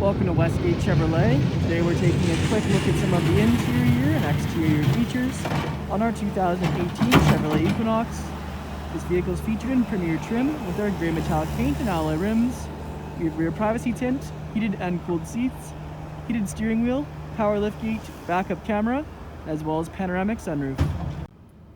Welcome to Westgate Chevrolet. Today we're taking a quick look at some of the interior and exterior features on our 2018 Chevrolet Equinox. This vehicle is featured in premier trim with our gray metallic paint and alloy rims. We have rear privacy tint, heated and cooled seats, heated steering wheel, power liftgate, backup camera, as well as panoramic sunroof.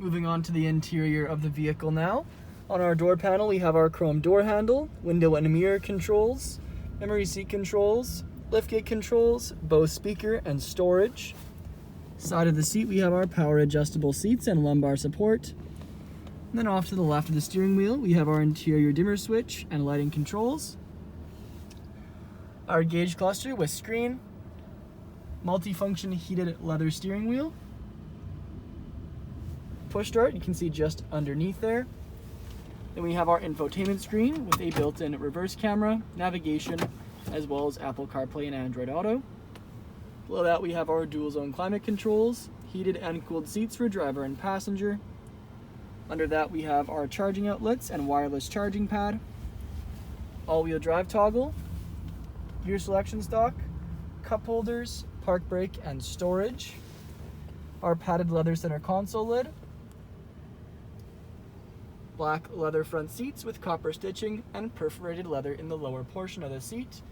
Moving on to the interior of the vehicle now. On our door panel we have our chrome door handle, window and mirror controls, memory seat controls, liftgate controls, Bose speaker and storage. Side of the seat we have our power adjustable seats and lumbar support. And then off to the left of the steering wheel we have our interior dimmer switch and lighting controls. Our gauge cluster with screen, multifunction heated leather steering wheel. Push start, you can see just underneath there. Then we have our infotainment screen with a built-in reverse camera, navigation, as well as Apple CarPlay and Android Auto. Below that we have our dual zone climate controls, heated and cooled seats for driver and passenger. Under that we have our charging outlets and wireless charging pad, all-wheel drive toggle, gear selection stalk, cup holders, park brake and storage, our padded leather center console lid, black leather front seats with copper stitching and perforated leather in the lower portion of the seat.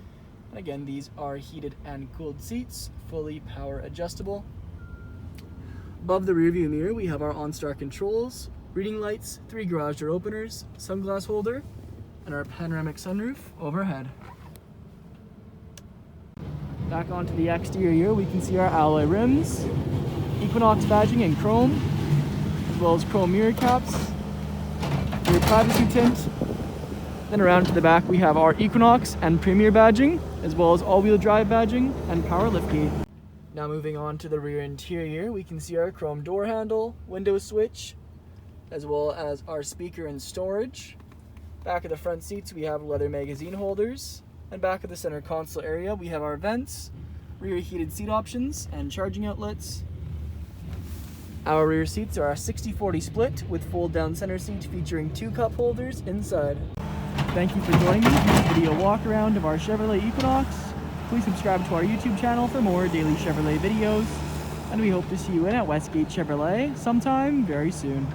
And again, these are heated and cooled seats, fully power adjustable. Above the rearview mirror, we have our OnStar controls, reading lights, 3 garage door openers, sunglass holder, and our panoramic sunroof overhead. Back onto the exterior, we can see our alloy rims, Equinox badging in chrome, as well as chrome mirror caps, rear privacy tint. Then around to the back we have our Equinox and Premier badging, as well as all-wheel drive badging and power liftgate. Now moving on to the rear interior, we can see our chrome door handle, window switch, as well as our speaker and storage. Back of the front seats we have leather magazine holders, and back of the center console area we have our vents, rear heated seat options and charging outlets. Our rear seats are a 60-40 split with fold down center seat featuring 2 cup holders inside. Thank you for joining me for this video walk around of our Chevrolet Equinox. Please subscribe to our YouTube channel for more daily Chevrolet videos, and we hope to see you in at Westgate Chevrolet sometime very soon.